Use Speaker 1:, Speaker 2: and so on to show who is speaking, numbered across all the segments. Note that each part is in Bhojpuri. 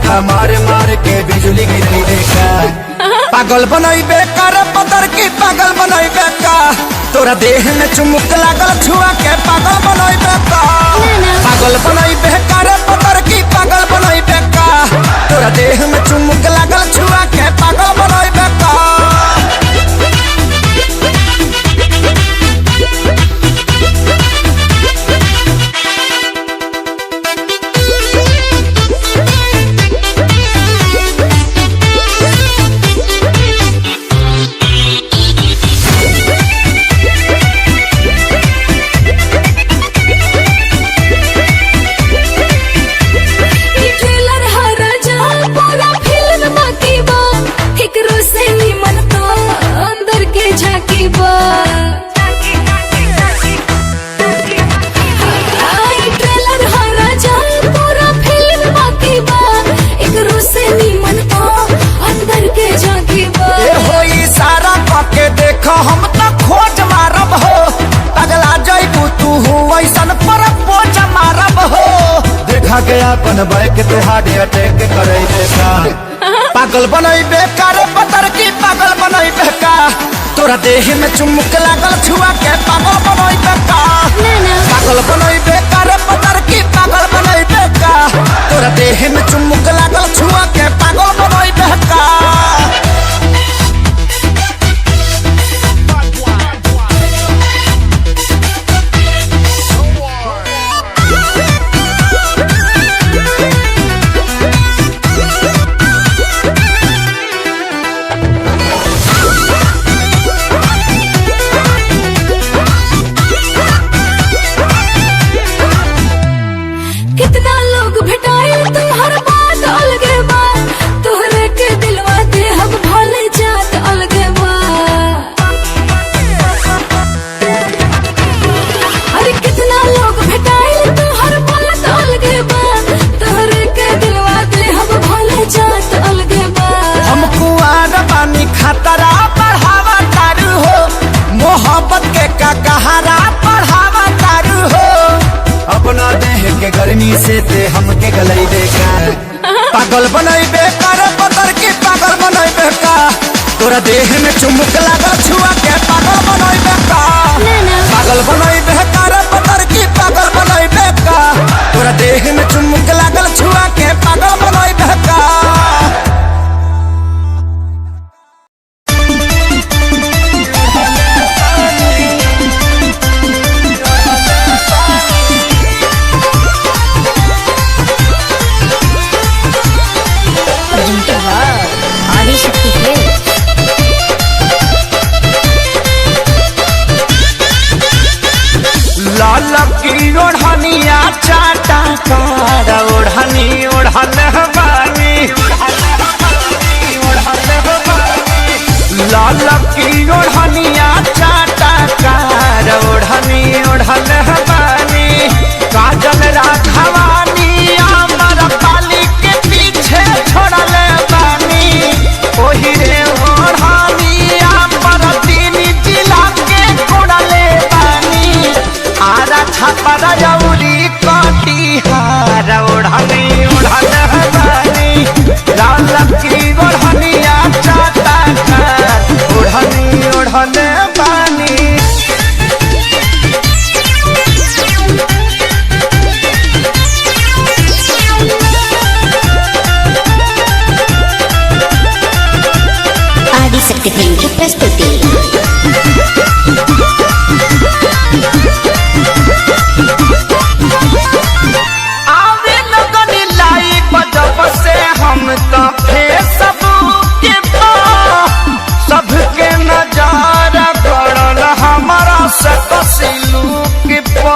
Speaker 1: लेखा मार मार के बिजली गिरी देखा। पागल बनई बेकार पतर की पागल बनई बेका, तोरा देह में चुमुक लागल छुआ के पागल बनई बेका। पागल बनई बेकार पतर की पागल बनई बेका, तोरा देह में चुमुक लागल छुआ के पागल बनई बेका। हम तो खोज मारब हो, पगला जइबू तू ऐसन पर पोज मारब हो। देखा गया अपन बैक ते हार्ट अटैक करे देखा। पागल बनई बेकार पतर की पागल बनई बेका, तोरा देह में चुमुक लागल छुआ के पागल बनई बेका। पागल बनई बेकार पतर की पागल बनई बेका, तोरा देह में चुमुक लागल छुआ के पागल बनई बेका। खतरा बढ़ावा तारू हो, मोहब्बत के का कहारा बढ़ावा तारू हो। अपना देह के गर्मी से ते हमके गलई देखा। पागल बनई बेकार पतर की पागल बनई बेका, तोरा देह में चुमुक लागल छुआ के पागल बनई बेका। पागल बनई बेकार पतर की पागल बनई बेका, तोरा देह में चुमुक लागल छुआ के पागल बनई बेका। ओढ़निया चाटा कार ओढ़नी ओढ़न बानी, लाल की ओढ़निया चाटा कार ओढ़नी ओढ़न बानी। काजल राघवानी अमर पाली के पीछे छोड़ल बानी, ओही रे ओढ़नी अमर तीन जिला के कोड़ल बानी। आरा छापरा जौरी कटिहार ओढ़नी ओढ़न बानी, लाल की ओढ़निया चाटा कार ओढ़नी ओढ़न बानी।
Speaker 2: आदिशक्ति फिल्म की प्रस्तुति।
Speaker 1: हम तो फेसबुक पे सबके नजारा पड़ल हमारा से तस्लुक पे।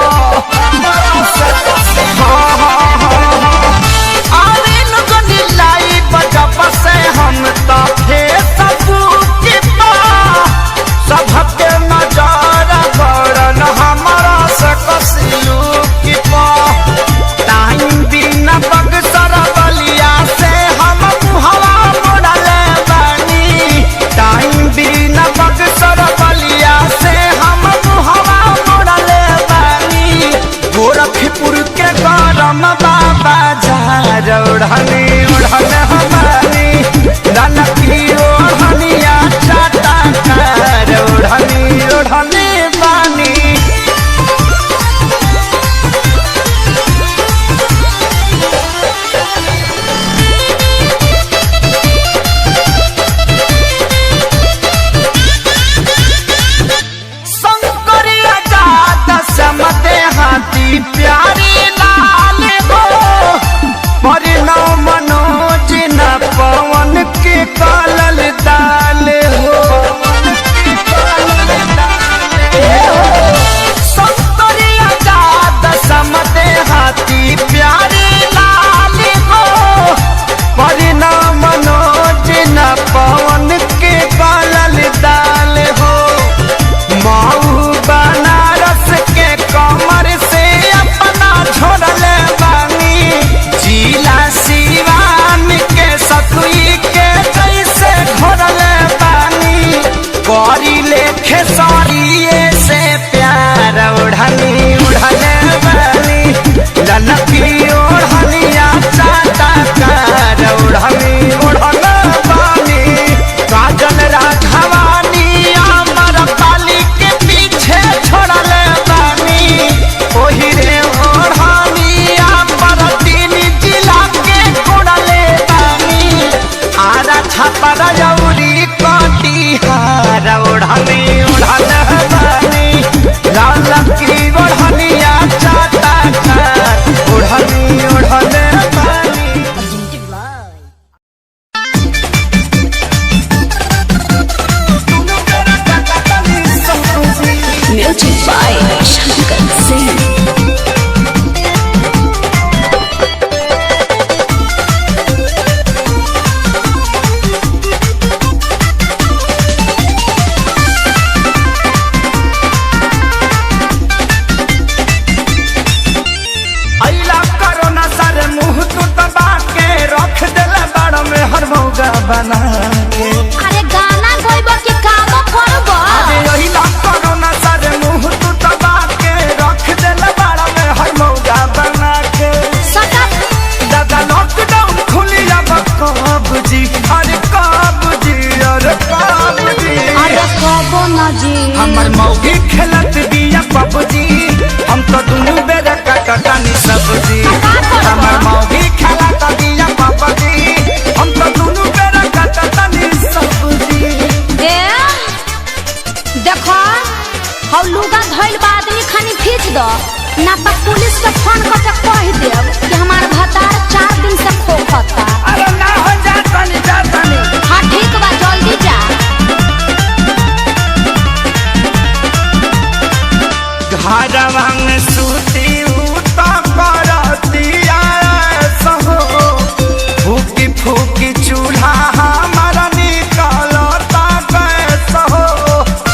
Speaker 1: हम तो फेसबुक पे सबके नजारा पड़ल हमारा से तस्लुक पे। टाइम बिना बक्सर बलिया से हम हवा मोड़ल बानी, टाइम बिना बक्सर बलिया से हम हवा मोड़ल बानी। गोरखपुर के गरम बाबा जार ओढ़नी ओढ़न हमारी ललकी ओढ़निया चाटा कार ओढ़नी ओढ़नी बानी। शंकरिया जात समते हाथी प्यारी लाल हो परिणव मनोज न पवन के कालल दाल हो। शंकरिया जात समते हाथी प्यारी लाल हो परिणव मनोज न पवन के कालल दाल हो। माऊ बनारस के कमर से अपना छोड़ल बानी जिला सिवान के सतुई के जैसे घोरल बानी करी लेखे सरिये से प्यार ओढ़नी उड़ल बानी ललकी ओढ़निया चाटा कार ओढ़नी उड़ल बानी। काजल राघवानी अमर पाली के पीछे छोड़ल बानी ओही रे ओढ़निया पर तीन जिला के कोड़ल बानी। आरा छापर जौरी कटिहार ओढ़नी उड़ल बानी ललकी ओढ़निया चाटा कार ओढ़नी उड़ल बानी।
Speaker 2: Music by Shankar Singh.
Speaker 1: अइला कोरोना सारे मुंह तू दबा के रख देला बाड़ में हर मौगा बना के।
Speaker 2: अरे गाना गाइबो कि काम करबो?
Speaker 1: अरे अइला कोरोना सारे मुंह तू दबा के रख देला बाड़ में हर मौगा बना के।
Speaker 2: सटक
Speaker 1: दादा लॉकडाउन खुली अब कब जी अरे कब जी अरे कब जी।
Speaker 2: अरे कबो ना जी
Speaker 1: हमर मौगी खेलत बिया पबजी हम तो दुनू बेरा कटनी सब्जी। हमर मौगी खेलत बिया पबजी हम तो दुनू बेरा कटनी सब्जी।
Speaker 2: ए देखो हौ लुगा धइल बा आदमी खानी खींच दो ना तो पुलिस के फोन करके कह देब कि हमार भतार 4 दिन से खोखता।
Speaker 1: अरे ना हो जातनी जातनी।
Speaker 2: हाँ ठीक बा जल्दी जा।
Speaker 1: घरवा में सूती उता करतिया सहो फूकी फूकी चूल्हा हमारा निकलता गैस हो।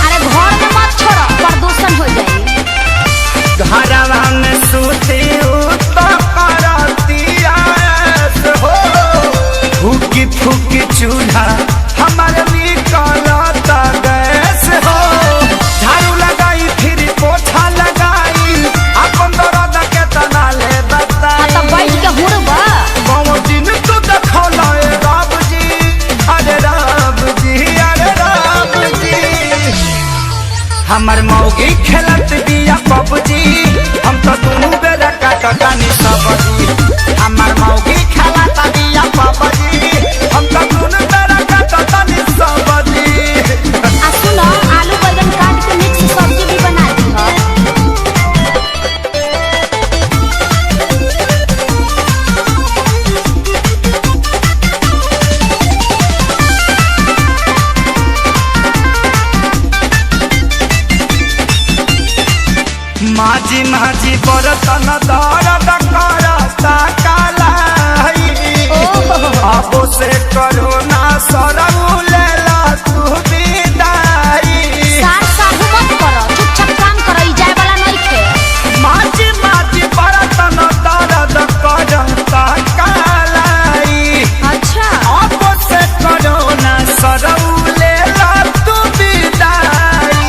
Speaker 2: अरे घर में मत छोड़ो प्रदूषण हो जाई।
Speaker 1: घरवा में सूती उता करतिया हो फूकी फूकी चूल्हा हमारा निकलता गैस हो। झाड़ू लगाई फिर पोछा लगाई अपन दर्द के तना ले बता।
Speaker 2: तो बैठ के हुड़बा
Speaker 1: कौन दिन तू देखौला ए राम जी अरे राम जी अरे राम जी। हमर मौगी खेलत बिया पबजी हम तो दुनू बेरा कटनी सब्जी। हमर मौगी खेलत बिया पबजी हम तो दुनू बेरा कटनी सब्जी।
Speaker 2: आ सुनो आलू बैगन काट के मिक्स सब्जी भी बना दी हो।
Speaker 1: माझी माझी बरतन दर्द करता कालाई अब से करोना सरऊ लेला तू विदाई।
Speaker 2: सार साहू मत करो चुपचाप काम करो ई जाए वाला नहीं थे।
Speaker 1: माझी माझी बरतन दर्द करता कालाई
Speaker 2: अच्छा
Speaker 1: अब से करोना सरऊ लेला तू विदाई।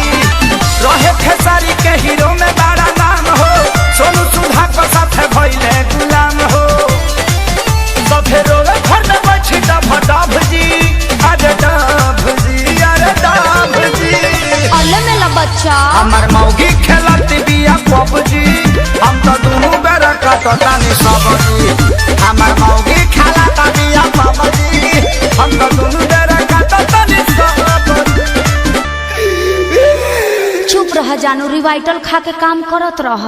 Speaker 1: रहे खेसारी के हीरो में बड़ा नाम हो सोनू सुधा को साथ भइले गुलाम हो। काटो तानी सबजी हमार मौगी खाला तानिया सबजी हम तो दुनु बेरा काटो तानी सबजी।
Speaker 2: चुप रह जानू, रिवाइटल खा के काम करत रह।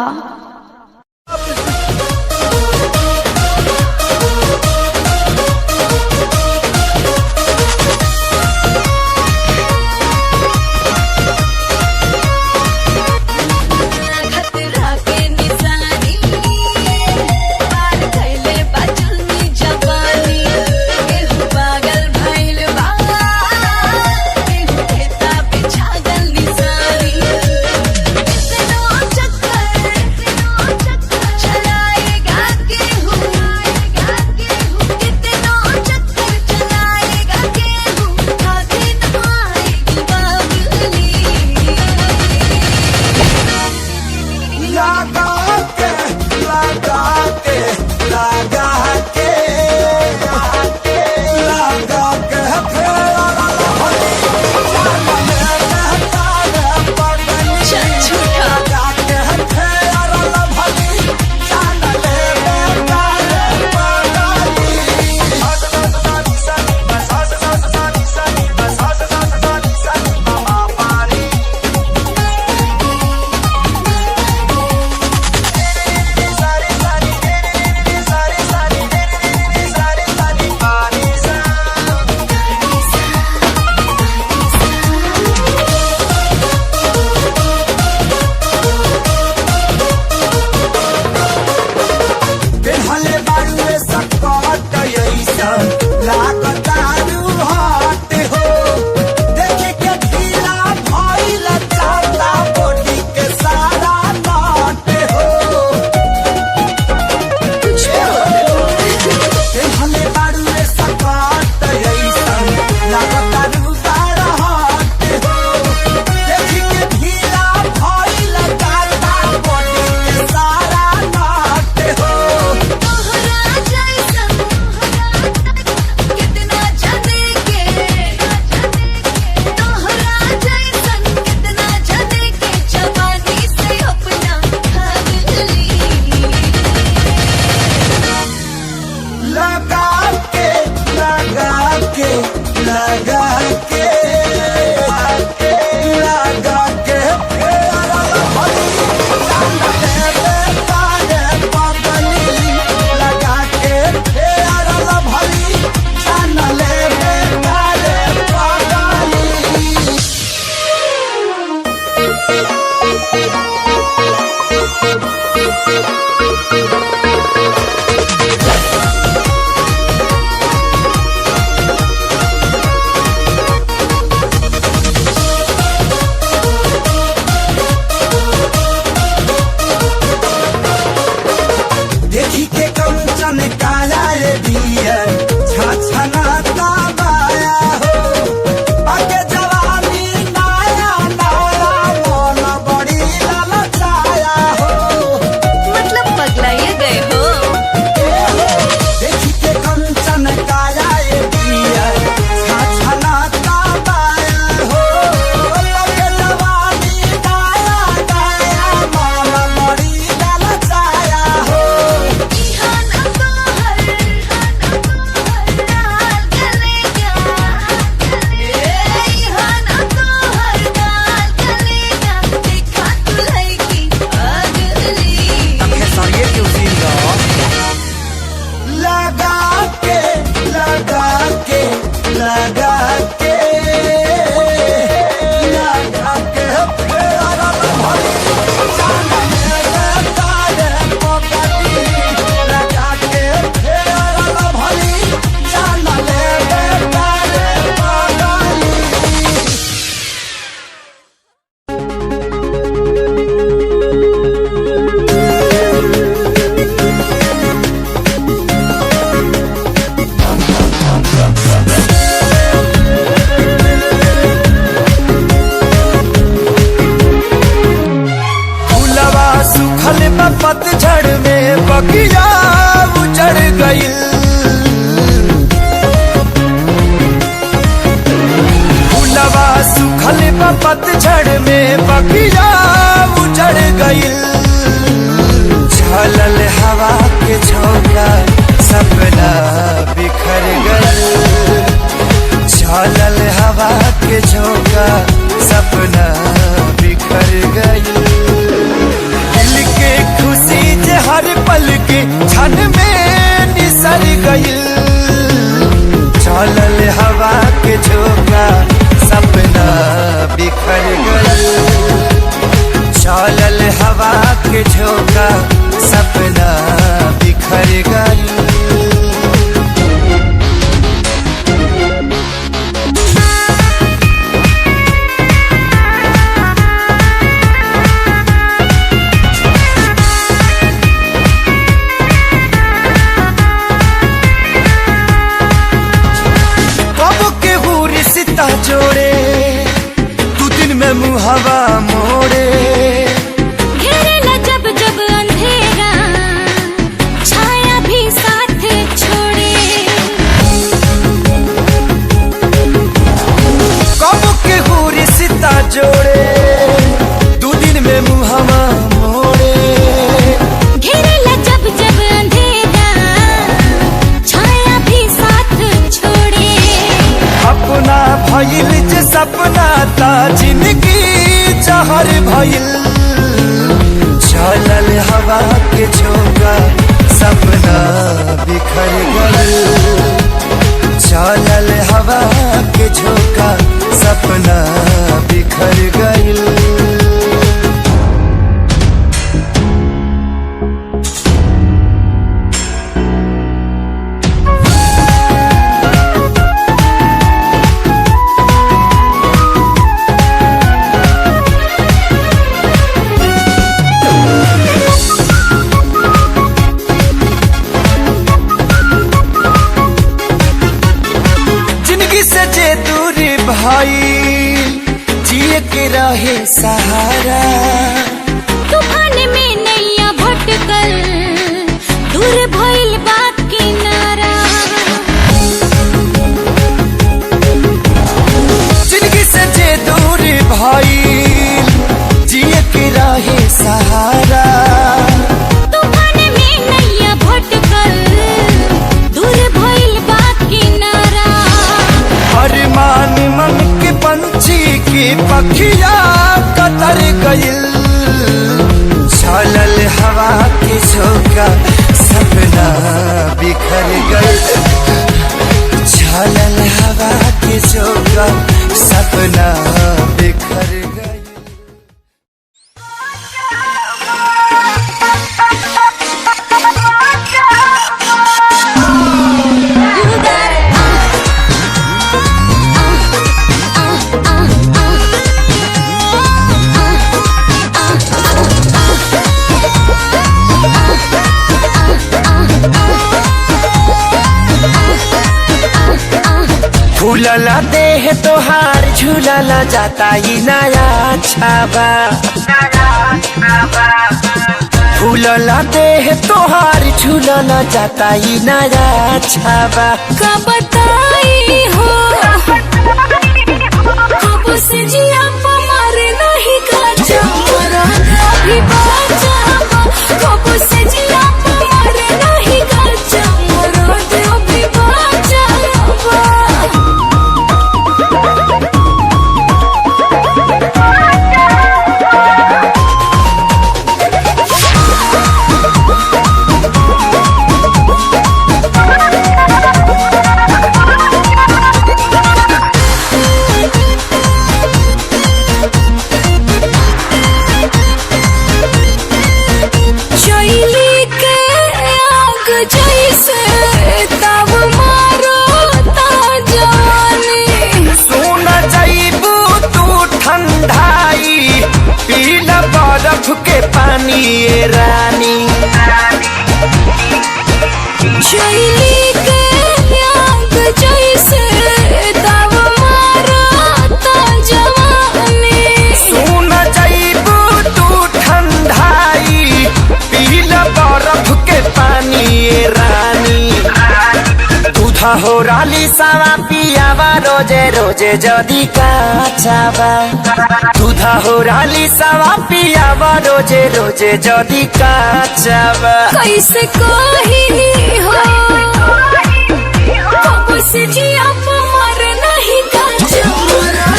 Speaker 1: पतझड़ में बगिया उजड़ गई, फूलवा सुखल पतझड़ में बगिया उजड़ गई, झलल हवा के झोंका सपना बिखर गई। जोड़े तू दिन में मुहावा मोड़े,
Speaker 2: घेरेला जब जब अंधेरा छाया भी साथ छोड़े।
Speaker 1: कब के हुरी सिता जोड़े तू दिन में मुहावा मोड़े,
Speaker 2: घेरेला जब जब अंधेरा छाया भी साथ छोड़े।
Speaker 1: अपना भइल जे सपना ता जिंदगी जहर भइल, चलल हवा के झोंका सपना बिखर गइल। चलल हवा के झोंका सपना बिखर गइल। से दूरी भाई जिए के रहे सहारा,
Speaker 2: तूफान में नैया भटकल दूर भइल बा किनारा।
Speaker 1: जिंदगी से जे दूरी भाई जिए के रहे सहारा,
Speaker 2: तूफान में नैया भटकल दूर भइल बा किनारा।
Speaker 1: अरमान मन के पंछी की पखिया कतर गइल, चलल हवा के झोंका सपना बिखर गइल। चलल हवा के झोंका सपना बिखर गइल। फूलला देह तोहार झूलला जाता ही नया छाबा, फूलला देह तोहार झूलला जाता ही नया छाबा।
Speaker 2: का बताई हो कब से जिया पमार नहीं काचा मरा भी बाचा, कब से जिया पमार नहीं काचा मरा भी बाचा।
Speaker 1: के पानी ये रानी
Speaker 2: शैली के आग जैसे दाव मारा ता जवानी।
Speaker 1: सुन जाइबू तू ठंडाई पीला बर्फ के पानी ये रानी। दूधा हो राली सावा पियावा रोजे रोजे जदी काचावा, दूधा हो राली सावा पियावा रोजे रोजे जदी काचावा।
Speaker 2: कैसे कही हो कब से जिया पमार नहीं काचा मरा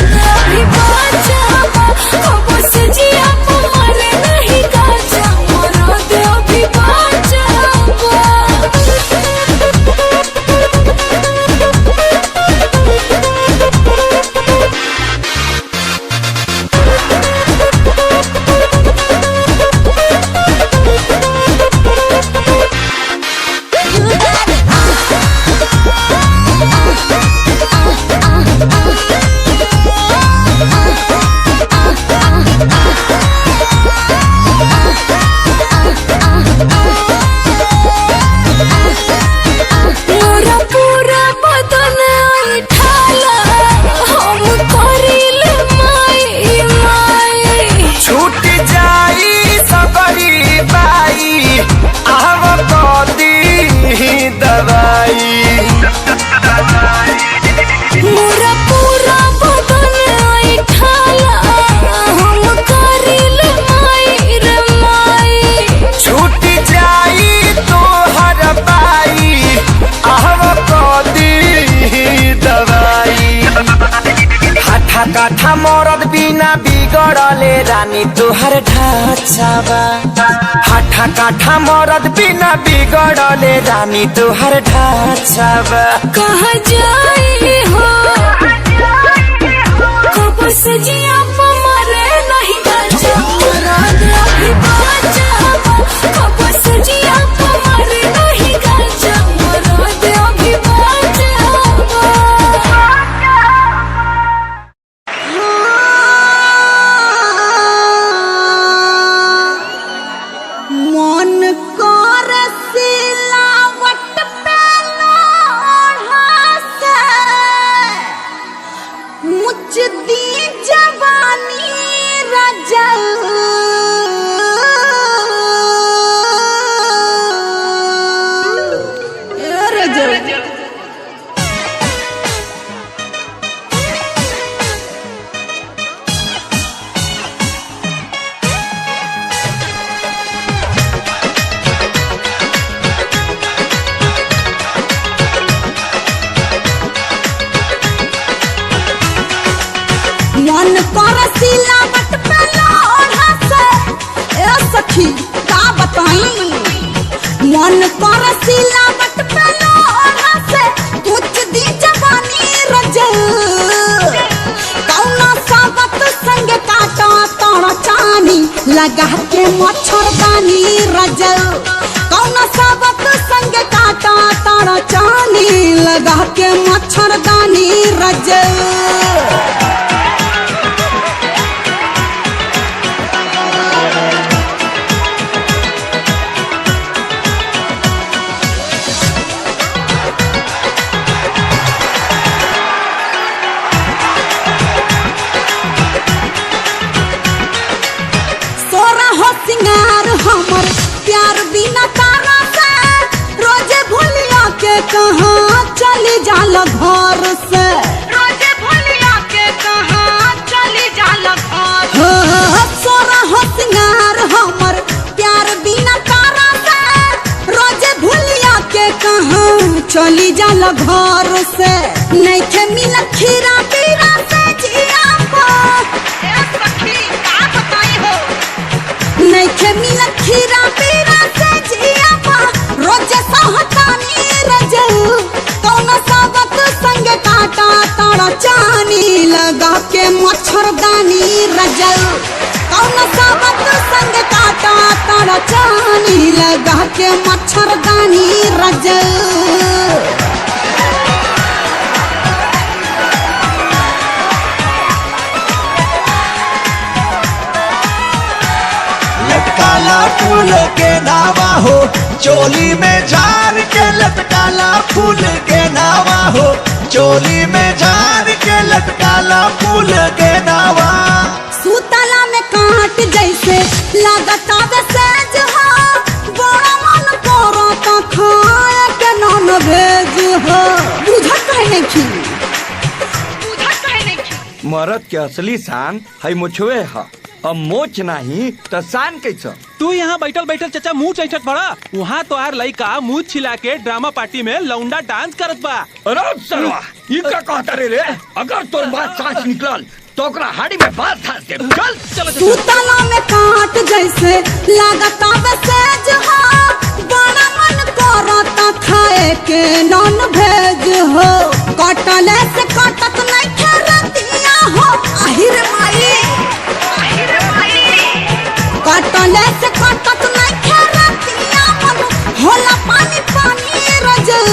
Speaker 2: भी बाचा, कब से जिया पमार नहीं काचा मरा भी बाचा।
Speaker 1: रानी तुहर ढांचावा हाथा काठा मरद बिना बिगड़ले रानी तुहर ढांचावा
Speaker 2: कहाँ जाए हो कब सजिया मरे नहीं गाजा मराद अभी बाजा कब सजिया मरे नहीं गाजा मराद अभी बाजा
Speaker 3: मन कर सिलावट पे लोढ़ा से मुझ दी जवानी रजल मन कर सिलावट पे लोढ़ा से ए सखी का बताई मन कर सिलावट पे लोढ़ा से कुछ दी जवानी रजल कौना साबत संग काटा तोड़ चानी लगा के मच्छरदानी रजल कौना साबत संग काटा तोड़ चानी लगा के मच्छरदानी रजल सिंगार हमर प्यार बिना तारा से रोजे भूलिया के कहाँ चली जाला घर से रोजे भूलिया के कहाँ चली जाला घर सोरा हो सिंगार हमर प्यार बिना तारा से रोजे भूलिया के कहाँ चली जाला घर से नहीं थे मिला खीरा पीरा से जिया नहीं खे मिला खीरा पीरा से जिया रोज सहतानी रजल कौन साबत संग काटा तारा चानी लगा के मच्छरदानी रजल कौन साबत संग काटा तारा चानी लगा के मच्छरदानी रजल
Speaker 1: लटकाला फूल के नावा हो चोली में झार के लटकाला फूल के नावा हो चोली में झार के लटकाला फूल के नावा
Speaker 3: सूतला में काट जैसे लागता सेज हो बड़ा मन करो तो खाए के नॉन भेज हो बुझत है नहीं
Speaker 4: मरद के असली शान है मुछवे है अब मोच नहीं तो शान कैसा
Speaker 5: तू यहाँ बैठल बैठल चचा मुँह चैचत पड़ा वहाँ तो आर लड़का मुँह छिला के ड्रामा पार्टी में लौंडा डांस करत बा।
Speaker 4: अरे सरवा ये क्या कहता रे अगर तोर बात सांस निकलल तो ओकरा हाड़ी में बात धास दे चल चल
Speaker 3: सूतला में काट जैसे लागता सेज हो बड़ा मन करता खाए के नॉन भेज हो कटले से कटत नहीं खरतिया हो आहिर माई कटले से कटत नहीं खरतिया मन होला पानी पानी रजल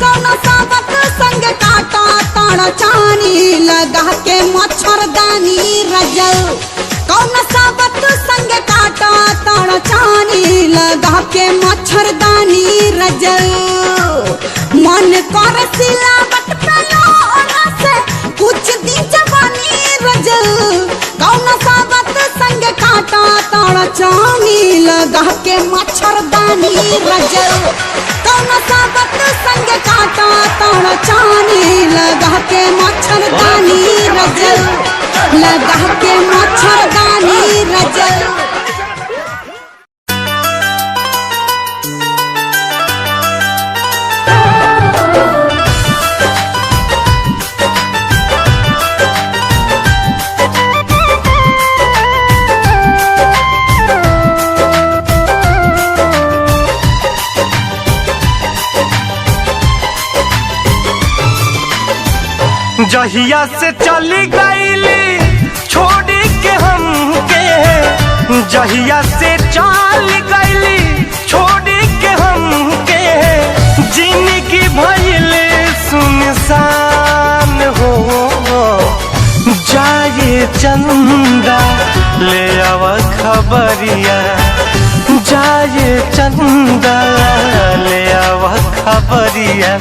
Speaker 3: कौन साबत संग काटा तारा चानी लगा के मच्छरदानी रजल कौन साबत संग काटा तारा चानी लगा के मच्छरदानी रजल मन कर सिलावट पे लोढ़ा से कुछ दी जवानी रजल कौन साबत संग काटा तारा चानी लगा के मच्छरदानी रजल कौन साबत संग काटा तारा चानी लगा के मच्छरदानी रजल लगा के मच्छरदानी रजल
Speaker 6: जहिया से चली गईली छोड़ी के हमके, जहिया से चल गईली छोड़ी के हमके, जिंदगी भइल सुनसान हो। जाए चंदा ले आव खबरिया, जाए चंदा ले आव खबरिया,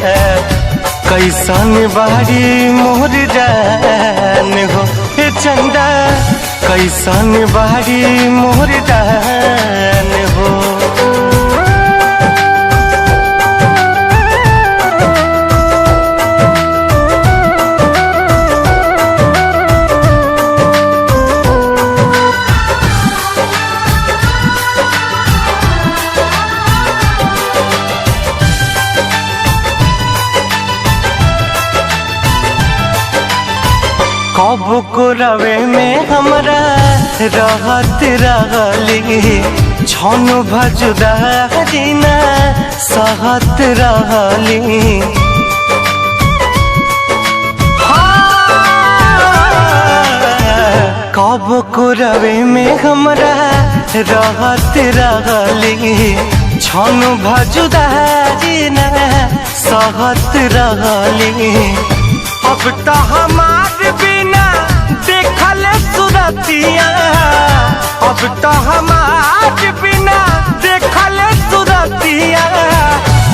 Speaker 6: कैसन बारी मोर जान हो। हे चंदा कैसन बारी मोर जान हो। कब को रवे में हमरा रहत रहली, छन भजुदा जीना सहत रहली। कब को रवे में हमरा रहत रहली, छन भजुदा जीना सहत रहली। अब तो हमार बिना देखल सुरतिया, अब तो हमार बिना देखल सुरतिया,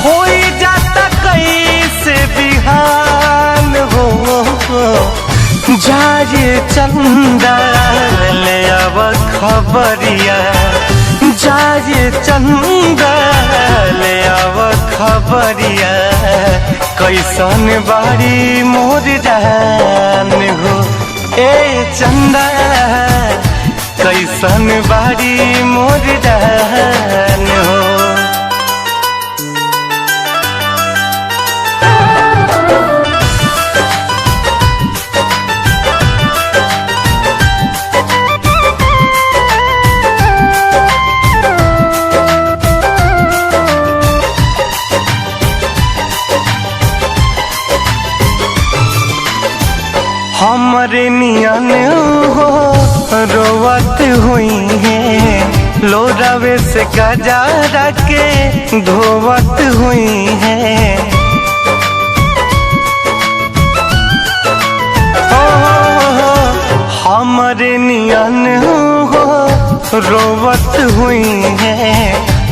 Speaker 6: हो जाता कैसे बिहान हो। जाए चंदा ले आव खबरिया, जाए चंदा ले आव खबरिया, कैसन बारी मोर जान हो। ए चंदा कैसन बारी मोर जान हो। हमरे नियन हो रोवत हुई है, लोरावे से गजारा के धोवत हुई है। हमरे नियन हो रोवत हुई है,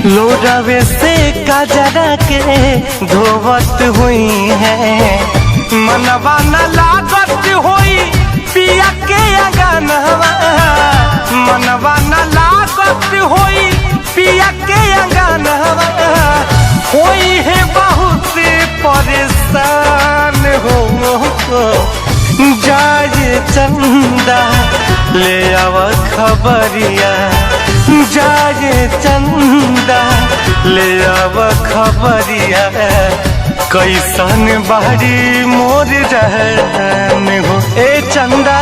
Speaker 6: लोरावे से गजारा के धोवत हुई है। मनवा न लागत होई पिया के अंगनवा, मनवा न लागत होई पिया के अंगनवा, होई है बहुत परेशान हो। जाए चंदा ले आव खबरिया, जाए चंदा ले आव खबरिया, कैसन बारी मोर जान हो। ए चंदा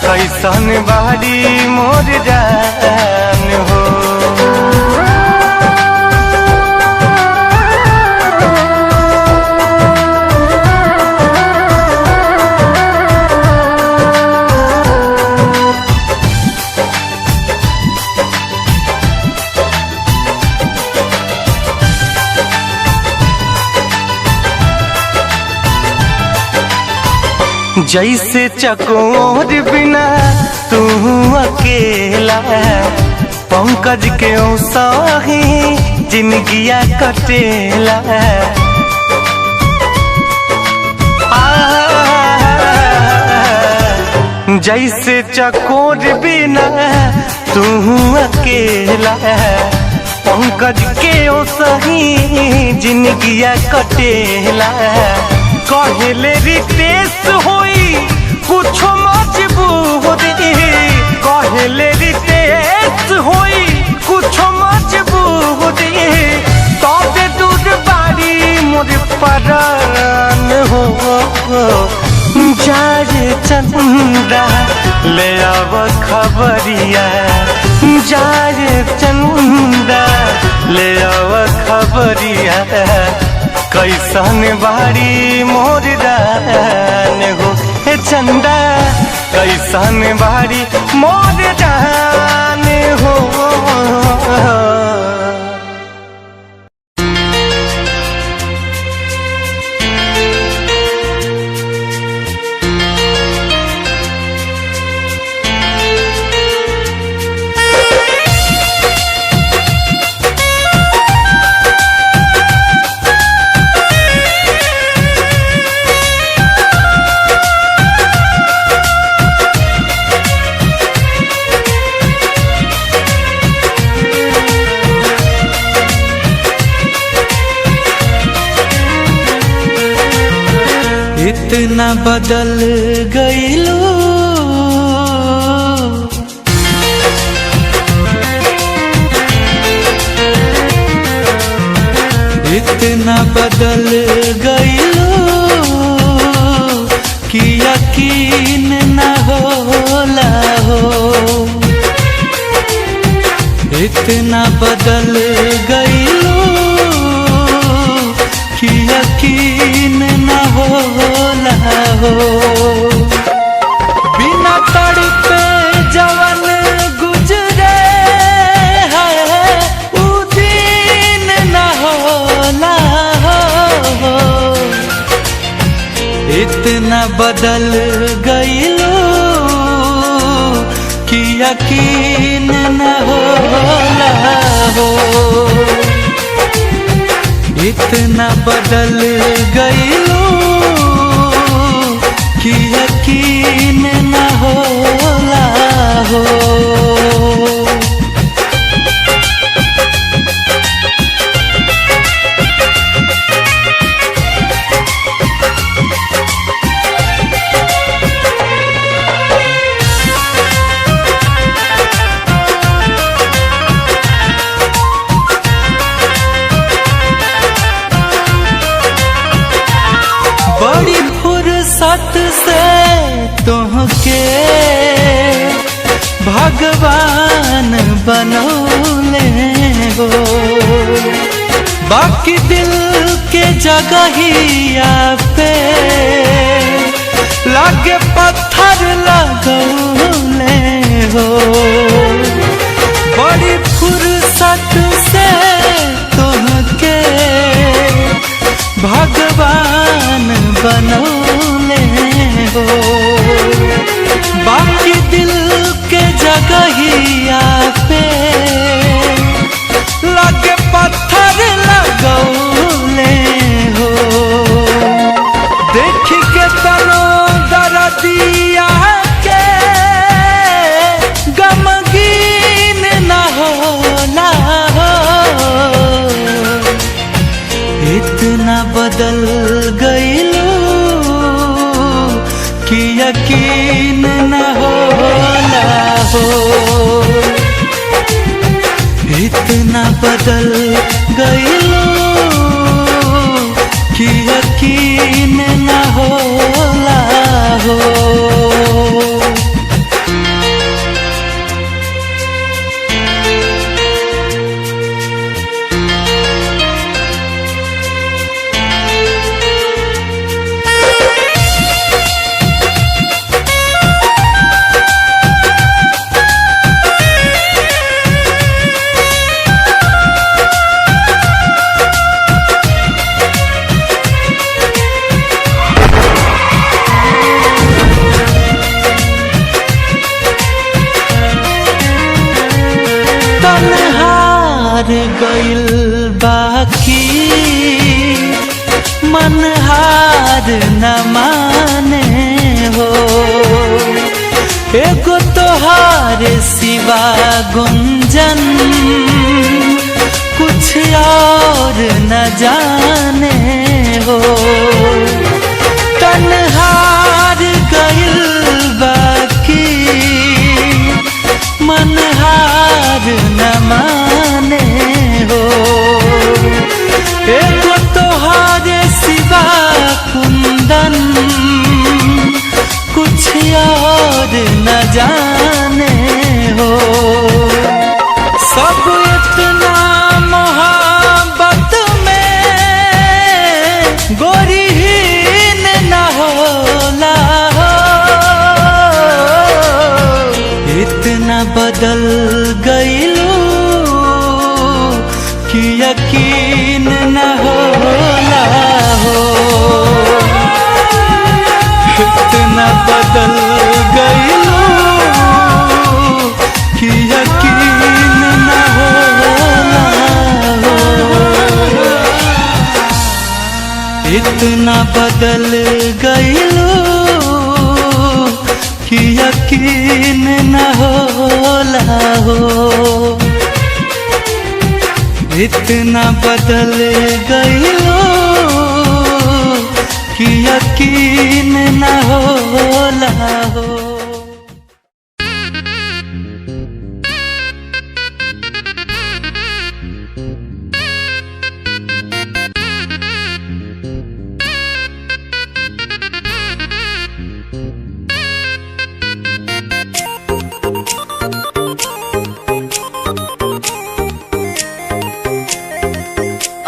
Speaker 6: कैसन बारी मोर जान हो। जैसे चकोर बिना तू अकेला, पंकज के साही जिंदगिया कटेला। जैसे चकोर बिना तू अकेला, पंकज के साही जिंदगिया कटेला। कहले रितेश होई कुछ मजबूरी, कहले रितेश होई कुछ मजबूरी, तबे दूर बारी मोर परान हो। जाए चंदा ले आव खबरिया, जाए चंदा ले आव खबरिया, कैसन बारी मोर जान हो। हे चंदा कैसन बारी मोर जान हो।
Speaker 7: इतना बदल गईलू, इतना बदल गईलू कि यकीन न होला हो। इतना बदल गईलू कि यकीन न होला हो। बिना तड़पे जवन गुजरे है उ दिन न होला हो। इतना बदल गईलू कि यकीन न होला हो। इतना बदल गईलू कि यकीन न होला हो। बड़ी फुर्सत से तुहके भगवान बनौले हो। बाकी दिल के जगहिया पे लागे पत्थर लगौले हो। बड़ी फुर्सत से तुहके भगवान बनौले हो। बाकी दिल के जगहिया पे लगे पत्थर लगौले हो। देख के तनो दर्दिया के गमगीन न होला हो। इतना बदल गईलू कि यकीन न होला हो। इतना बदल गईलू कि यकीन न होला हो। तन्हार गइल बाकी मनहार न माने हो। एगो तोहार सिवा गुंजन कुछ और न जाने हो। तन्हार गइल बाकी मनहार न माने हो। एगो तोहारे सिवा कुंदन कुछ और न जाने हो। सब इतना मोहब्बत में बदल गईलो कि यकीन न होला हो। इतना बदल गईलो कि यकीन न होला हो। इतना बदल गईलो कि यकीन न होला हो।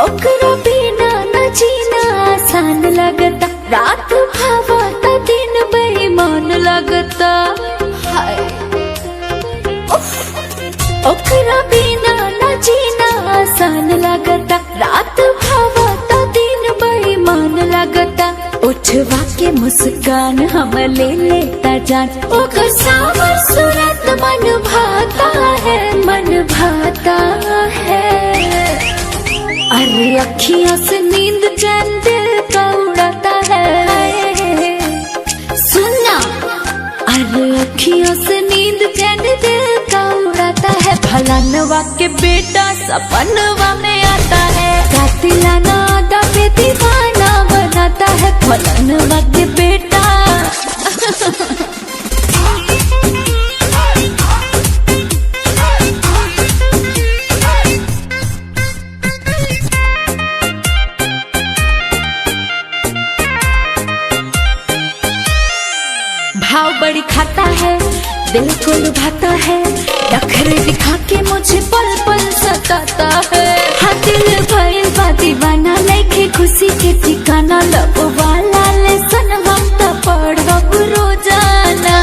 Speaker 2: ओकरा बिना न जीना आसान लगता, रात भावता दिन बेईमान लगता। हाय उफ। ओकरा बिना न जीना आसान लगता, रात भावता दिन बेईमान लगता। उठवा के मुस्कान हम ले लेता जान, ओकर सावर सूरत मन भाता है, मन भाता है। अरे अखियों से नींद चैन दिल का उड़ाता है। सुनना, अरे अखियों से नींद चैन दिल का उड़ाता है। फलानवा के बेटा सपनवा में आता है, कातिलाना आदा पे दीवाना बनाता है। फलानवा के बेटा भाव बड़ी खाता है, दिल को लुभाता है। नखरे दिखा के मुझे पल पल सताता है। हाँ दिल भइल बा दीवाना, लेके खुशी के ठिकाना। लब वाला लेसन हम तो पढ़ब रोजाना।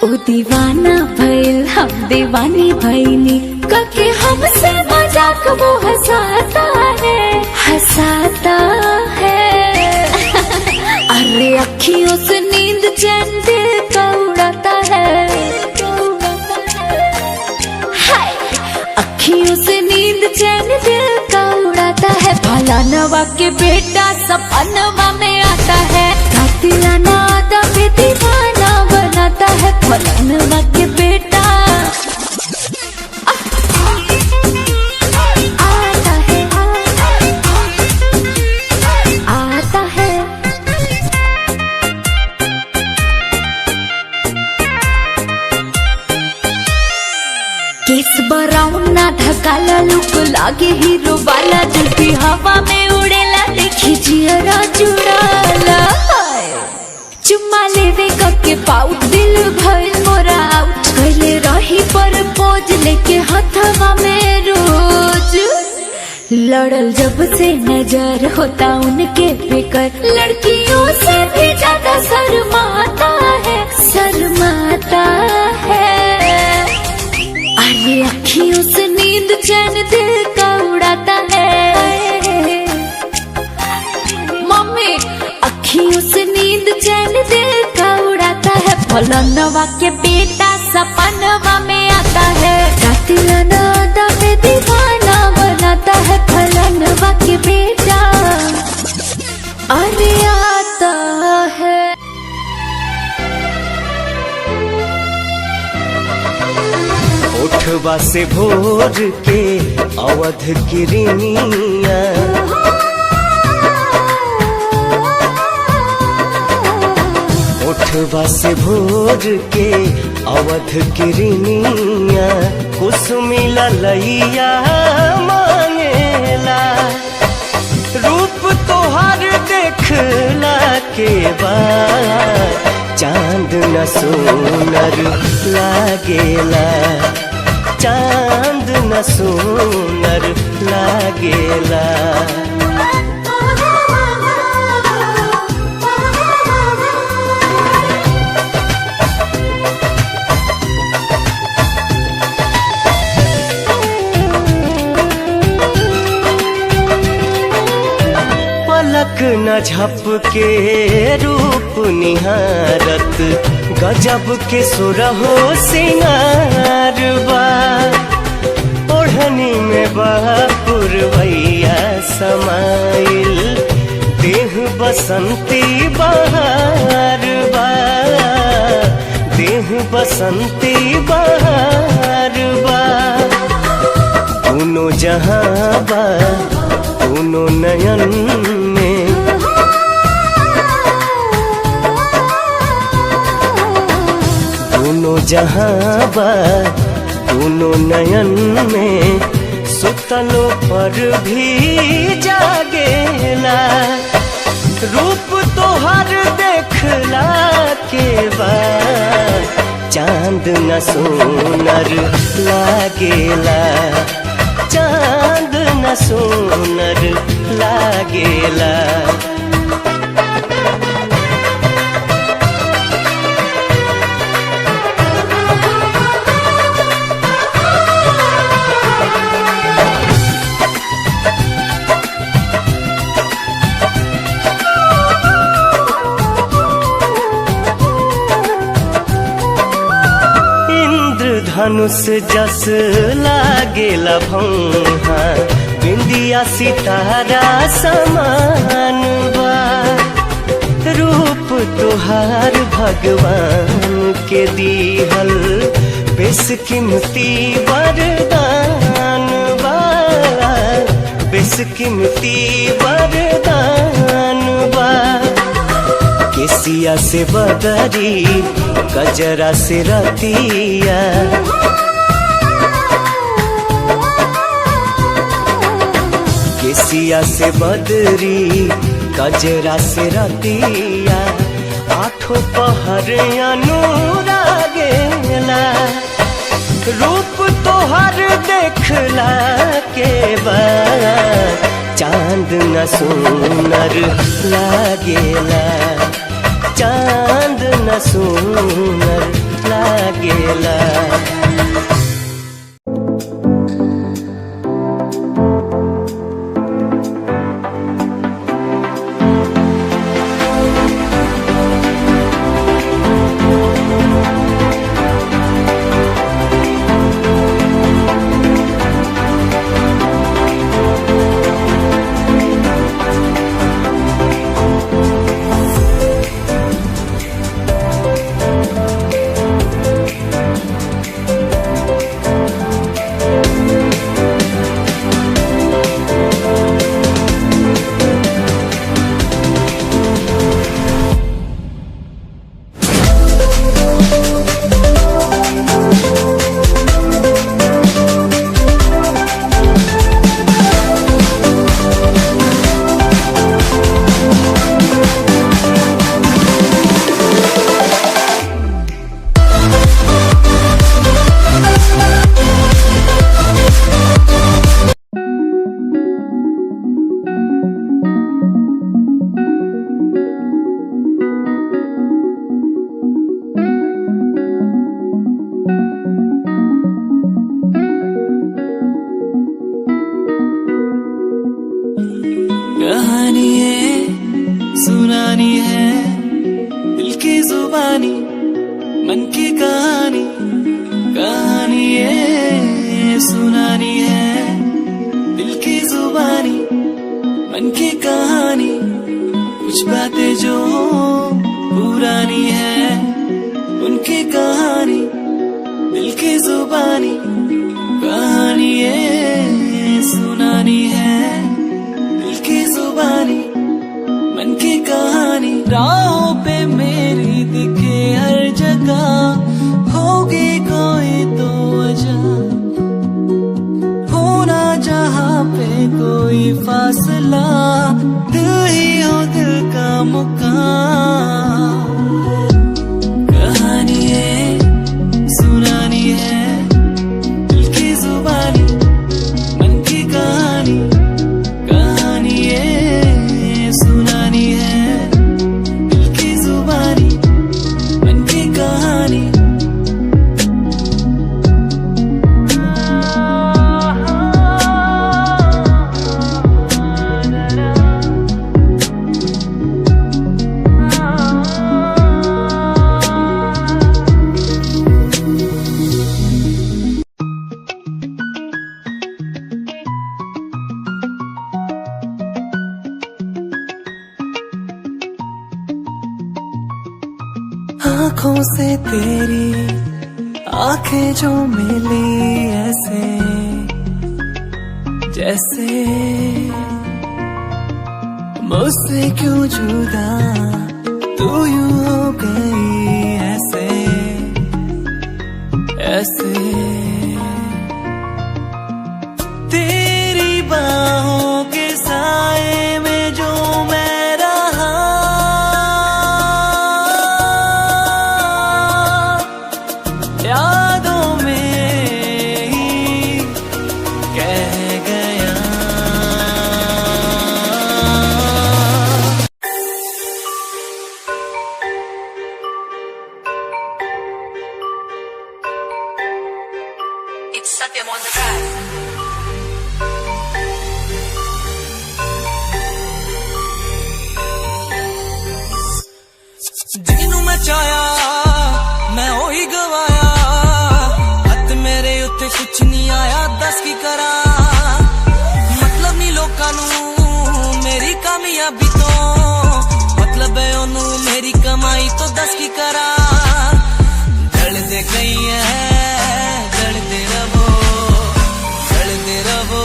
Speaker 2: ओ दीवाना भइल हम दीवानी भइनी, कके हमसे मजाक वो हंसाता है, हंसाता है। अरे अखियों से नींद चैन दिल का उड़ाता है। हाय अखियों से नींद चैन दिल का उड़ाता है। फलानवा के बेटा सपनवा में आता है, कातिलाना आदा पे दीवाना बनाता है। फलानवा के बेटा आता है, आता है। केस बराउन ना ढकाला, लुक लागे हीरो वाला। जुल्फी हवा में उड़ेला, देखी जियरा चुड़ाला। चुम्मा लेवे कके पाउट, दिल भइल मोरा आउट। कहले रही पर पोज लेके हथवा में रोज। लड़ल जब से नजर होता उनके बेकर, लड़कियों से भी ज्यादा शर्माता है, शर्माता है। अरे अखियों से नींद चैन दिल का उड़ाता है। मम्मी अखियों से नींद चैन दिल का उड़ाता है। फलानवा के बेटा सपनवा में आता है, कातिलाना आदा पे दीवाना बनाता है। फलानवा के बेटा अरे आता है।
Speaker 6: उठवा से भोर के अवध किरनिया, उठवा से भोर के अवध किरनिया। कुसुमी ललैया मांगेला, रूप तोहर देखला के बाद चांद न सोनर लागेला, चांद न सोनर लागेला। पलक न झपके रूप निहारत गजब के सुरहो सिंगार बा ओढ़नी में पुरवैया समाइल देह बसंती बहार बा देह बसंती बहार बा दोनों जहां बा दोनों नयन में दोनों जहां बा दोनों नयन में सुतलो पर भी जागेला रूप तोहर देखला के बाद चांद न सोनर लागेला चांद न सोनर लागेला धनुष जस लागेला भौहा बिंदिया सितारा समान बा रूप तुहार भगवान के दीहल बेशकीमती वरदान बा बेशकीमती वरदान बा केसिया से बदरी गजरा से रतिया केसिया से बदरी गजरा से रतिया आठों पहर अनुरागेला रूप तोहर देखला के बाद चांद न सोनर लागेला चांद न सोनर लागेला
Speaker 7: कहानी है सुनानी है दिल की जुबानी मन की कहानी कहानी है सुनानी है दिल की जुबानी मन की कहानी कुछ बातें जो पुरानी है उनकी कहानी दिल की जुबानी कहानी है सुनानी है की जुबानी मन की कहानी राहों पे मेरी दिखे हर जगह होगी कोई तो वजह होना जहाँ पे कोई फासला दिल ही हो दिल का मुकाम कहानी है सुनानी है दिल की जुबानी मन की कहानी सुनानी है दिल की जुबानी मन की कहानी आंखों से तेरी आंखें जो मिली ऐसे जैसे मुझसे क्यों जुदा तू यूं हो गई ऐसे ऐसे तेरी बाहों के साए में जो मैं रहा यादों में ही कह गया
Speaker 2: It's Satyam on the track.
Speaker 7: ਜਿਹਨੂੰ ਮੈਂ ਚਾਹਿਆ ਮੈਂ ਉਹੀ ਗਵਾਇਆ ਹੱਥ ਮੇਰੇ ਉੱਤੇ ਕੁਛ ਨਹੀਂ ਆਇਆ ਦੱਸ ਕੀ ਕਰਾਂ ਮਤਲਬ ਨਹੀਂ ਲੋਕਾਂ ਨੂੰ ਮੇਰੀ ਕਾਮਯਾਬੀ ਤੋਂ ਮਤਲਬ ਹੈ ਉਹਨੂੰ ਮੇਰੀ ਕਮਾਈ ਤੋਂ ਦੱਸ ਕੀ ਕਰਾਂ ਜਲਦੇ ਗਈ ਹੈ ਜਲਦੇ ਰਵੋ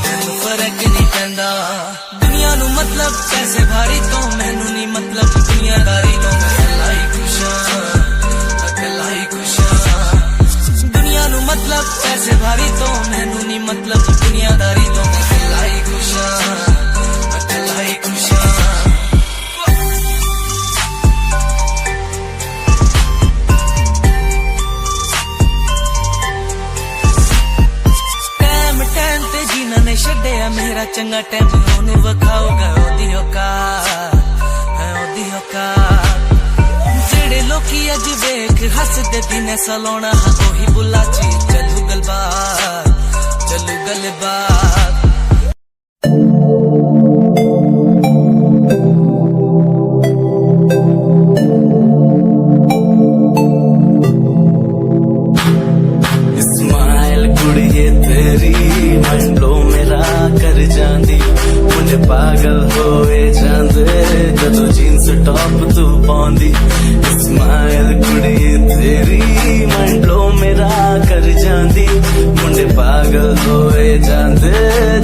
Speaker 7: ਮੈਨੂੰ ਫਰਕ ਨਹੀਂ ਪੈਂਦਾ ਦੁਨੀਆ ਨੂੰ ਮਤਲਬ ਪੈਸੇ ਭਾਰੀ ਤੋਂ ਮੈਨੂੰ ਨਹੀਂ ਮਤਲਬ ਦੁਨੀਆਦਾਰੀ ਤੋਂ ਮੈਂ ਇਕੱਲਾ ਹੀ ਖੁਸ਼ ਹਾਂ ਦੁਨੀਆ ਨੂੰ ਮਤਲਬ ਪੈਸੇ ਭਾਰੀ ਤੋਂ ਮੈਨੂੰ ਨਹੀਂ ਮਤਲਬ ਦੁਨੀਆਦਾਰੀ ਤੋਂ ਮੈਂ ਇਕੱਲਾ ਹੀ ਖੁਸ਼ ਹਾਂ ਟਾਈਮ ਤੇ ਜਿਨ੍ਹਾਂ ਨੇ ਛੱਡਿਆ ਮੇਰਾ ਚੰਗਾ ਟਾਈਮ ਉਹਨੂੰ ਵਿਖਾਊਗਾ ਉਹਦੀ ਔਕਾਤ ਉਹਦੀ ਔਕਾਤ ਜਿਹੜੇ ਲੋਕੀ ਅੱਜ ਵੇਖ ਹੱਸਦੇ ਦਿਨੇ ਸਲਾਉਣਾ ਉਹੀ ਬੁੱਲਾ ਚ ਚੱਲੂ ਗੱਲਬਾਤ
Speaker 6: पागल होए जांदे जदों जींस टॉप तू पाउंदी स्माइल कुड़ी तेरी मंडलो मेरा कर जांदी मुंडे पागल होए जांदे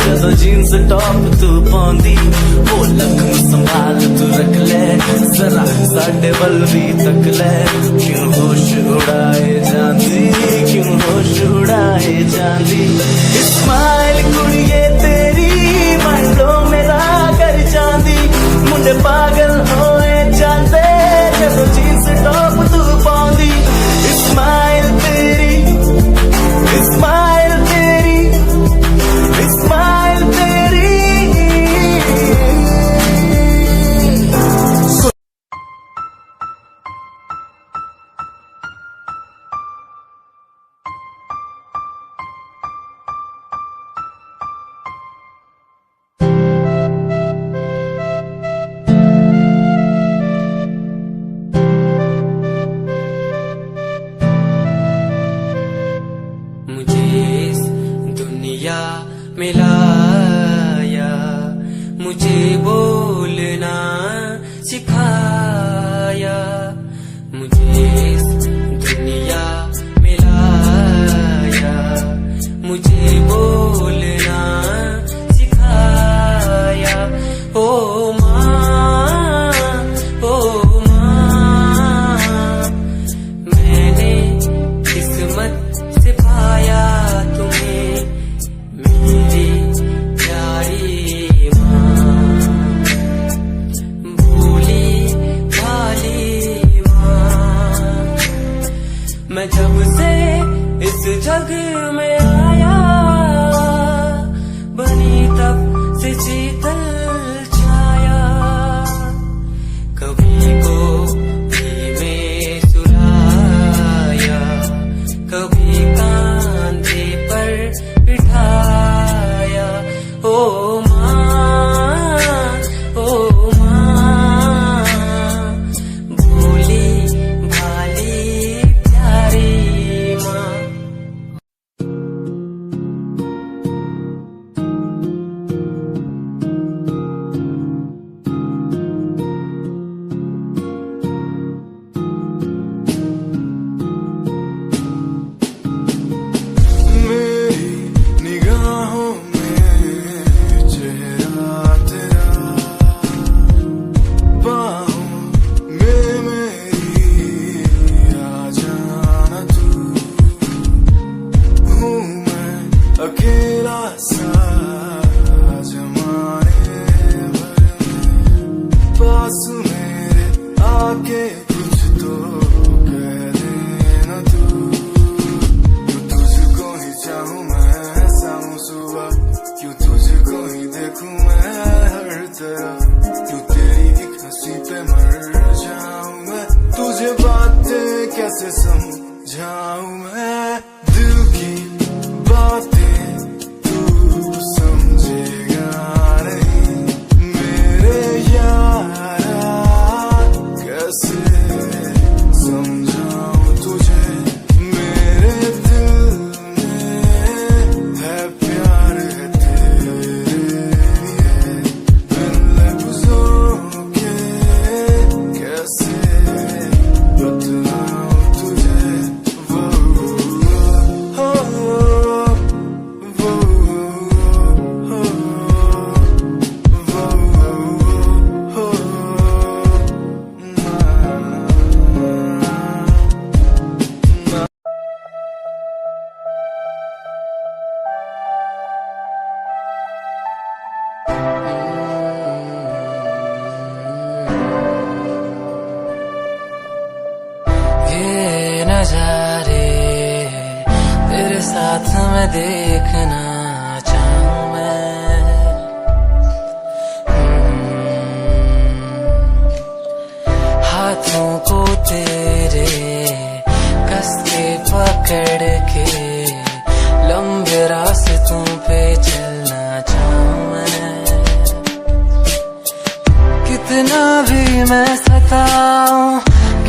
Speaker 6: जदों जींस टॉप तू पाउंदी ओ लक संभाल तू रख ले जरा साडे वल भी तक ले क्यों होश उड़ाए जांदी स्माइल कुड़िए तेरी मंडलो मेरा कर जांदी मुंडे पागल होए जांदे जदों जींस टॉप तू पाउंदी स्माइल तेरी
Speaker 7: मिलाया मुझे बोलना सिखाया मुझे इस दुनिया मिलाया मुझे बोलना सिखाया ओ माँ मैंने किस्मत से पाया तुम्हें मेरी प्यारी माँ भोली भाली माँ मैं जब से इस जग में आया बनी तब से शीतल छाया कभी को में सुलाया कभी कांधे पर बिठाया ओ माँ भोली भाली प्यारी माँ
Speaker 6: कैसे समझाऊं मैं दिल की बातें तू समझेगा नहीं मेरे यारा कैसे समझाऊं तुझे मेरे दिल में है प्यार है तेरे लिए बिन लफ्जों के कैसे बतलाऊं तुझे वो हो
Speaker 7: ये नजारे तेरे साथ मैं देखना चाहूं मैं हाथों को तेरे कस के पकड़ के लंबे रास्तों पे चलना चाहूं मैं कितना भी मैं सताऊं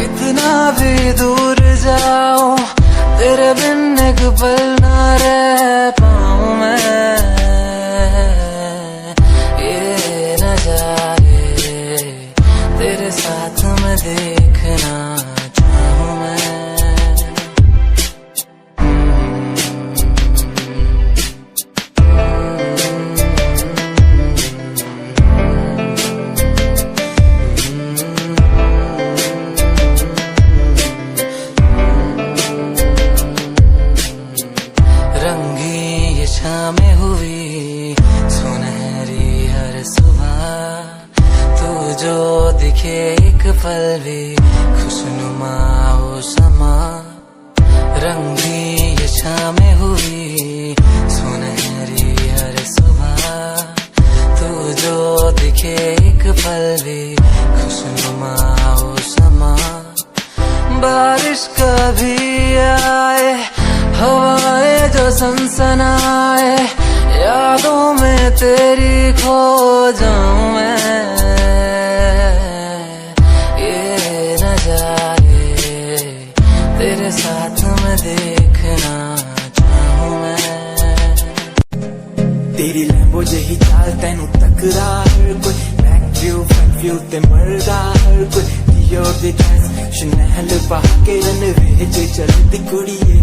Speaker 7: कितना भी दूर जाऊं तेरे बिन एक पल ना रह पाऊं मैं ये नजारे तेरे साथ मैं देखना चाहूं मैं रंगी ये शामें हुई सुनहरी हर सुबह तू जो दिखे एक पल भी खुशनुमा हो समा रंगी ये शामें हुई सुनहरी हर सुबह तू जो दिखे एक पल भी खुशनुमा हो समा बारिश कभी आए हवाएं जो सनसनाए यादों में तेरी खो जाऊं मैं ये नजारे तेरे साथ मैं देखना चाहूं मैं
Speaker 6: तेरी लैम्बो जही चाल तेनू तकदा हर कोई बैक व्यू फ्रंट व्यू ते मरदा हर कोई दियो दे गैस शनैल पहा के रनवे च चलदी कुड़िए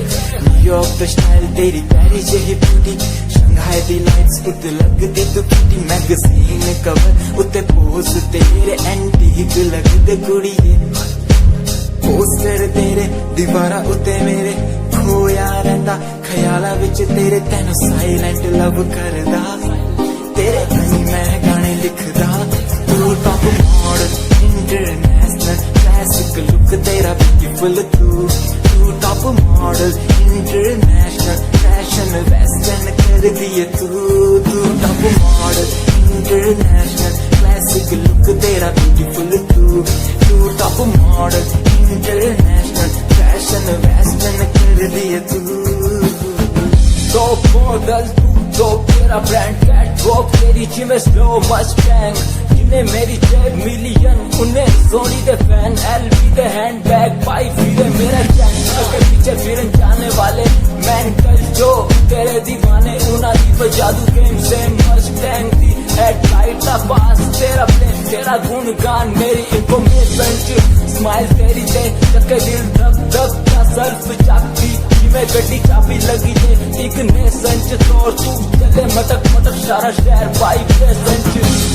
Speaker 6: न्यूयॉर्क दा स्टाइल तेरी पैरी जही ब्यूटी शंघाई दी लाइट्स उत्ते लगदी तू किटी मैगजीन कवर उत्ते पोज तेरे एंटीक लगदे कुड़िए पोस्टर तेरे दीवारा उत्ते मेरे खोया रहिंदा ख्याला विच तेरे तेनू साइलेंट लव करदा तेरे नहीं मैं गाने लिखदा तू top model international classic look तेरा ब्यूटीफुल तू top model international fashion western कर दिए तू top model international classic look तेरा ब्यूटीफुल तू top model international fashion western कर दिए तू तो मॉडल तू तो तेरा ब्रांड कैट वॉक तेरी जिम स्लो मस्टैंग जिन्हें मेरी 10 मिलियन उन्हें सोनी दे फैन एलवी दे हैंडबैग पाई फिरे मेरा चैन के पीछे फिरन जाने वाले मेंटल जो तेरे दीवाने उना दी जादू गेम से मस्टैंग दी हेडलाइट दा पास तेरा प्लेन तेरा गुणगान मेरी इंफॉर्मेशन स्माइल तेरी दे चक्के दिल धक धक का सर्फ चाकती मैं गड्डी चाबी लगी दे एक ने संच तोड़ तू चले मटक मटक सारा शहर बाइक पे संच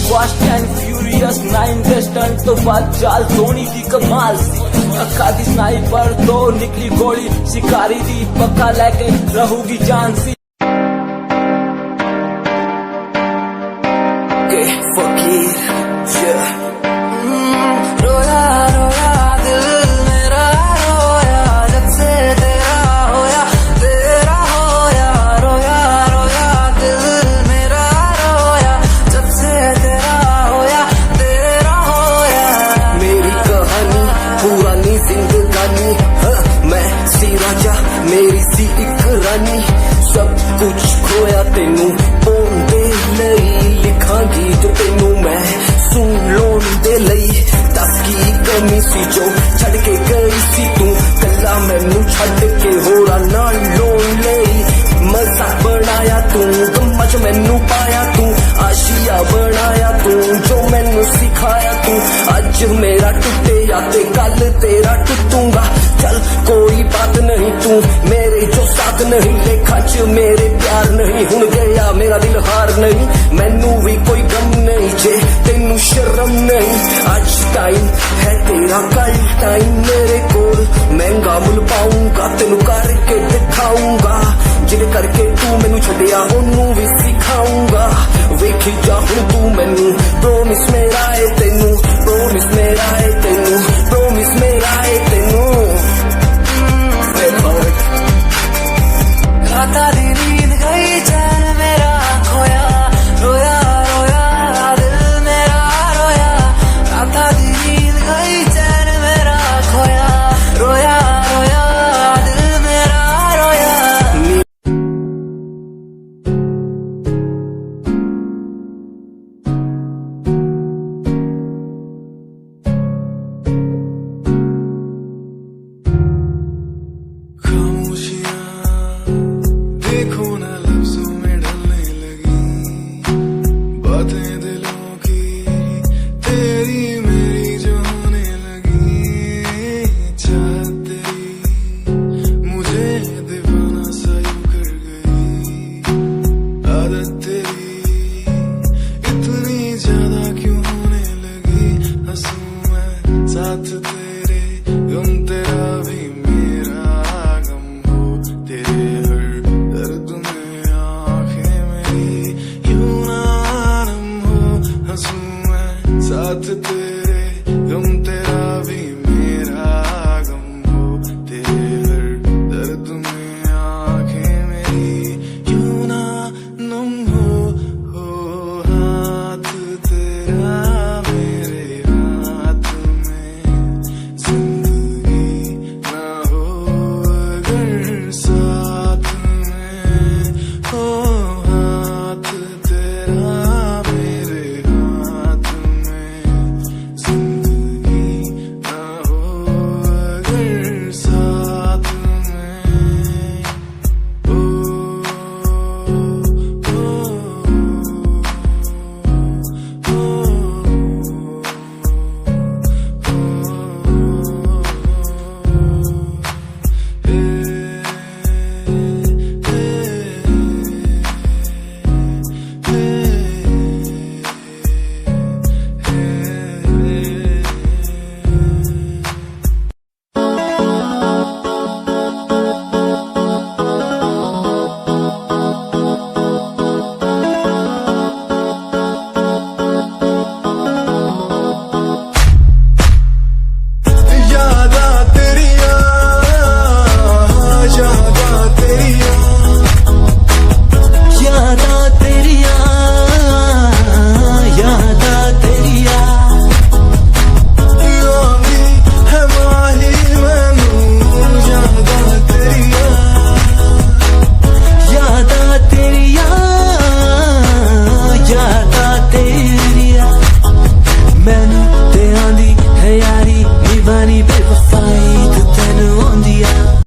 Speaker 6: फास्ट एंड फ्यूरियस 9 के स्टंट तो बात चाल सोनी की कमाल सी अक्का दी स्नाइपर तो निकली गोली शिकारी दी पक्का लेके रहूगी जान सी फकीर रोया रोया दिल मेरा रोया जब से तेरा होया रोया रोया दिल मेरा रोया जब से तेरा होया मेरी कहानी पुरानी जिंदगानी बनाया तू, आशिया बनाया तू, जो मैनू सिखाया तू। अज मेरा टुटे या ते कल तेरा टुटूंगा, चल कोई बात नहीं, तू मेरे जो साथ नहीं, लेखा च मेरे प्यार नहीं। हुण गया मेरा दिल हार नहीं, मैनू भी कोई गम नहीं, जे तेनू शर्म नहीं। आज टाइम है तेरा, कल टाइम मेरे कोल, महंगा मुल पाऊंगा तेनू करके दिखाऊंगा। जिद करके तू मैनू छड्डिया ओनू भी सिखाऊंगा। वेखी जा हुण तू मैनू, प्रोमिस मेरा है तेनू, प्रोमिस मेरा है तेनू, प्रोमिस मेरा है तेनू।
Speaker 7: राता दी नींद गई, चैन मेरा खोया, रोया रोया दिल मेरा रोया। राता दी नींद गई, चैन मेरा खोया, रोया रोया दिल मेरा रोया।
Speaker 6: खामोशियां देखो ना लफ्जों में ढलने लगी, बातें दिलों की तेरी मेरी जो होने लगी। चाहत तेरी मुझे दीवाना सा यूं कर गई, आदत तेरी इतनी ज्यादा क्यों होने लगी। हंसूं मैं साथ तेरे, गम तेरा भी मेरा गम हो, तेरे हर दर्द में आंखें मेरी यूं ना नम हो। हंसूं मैं साथ तेरे,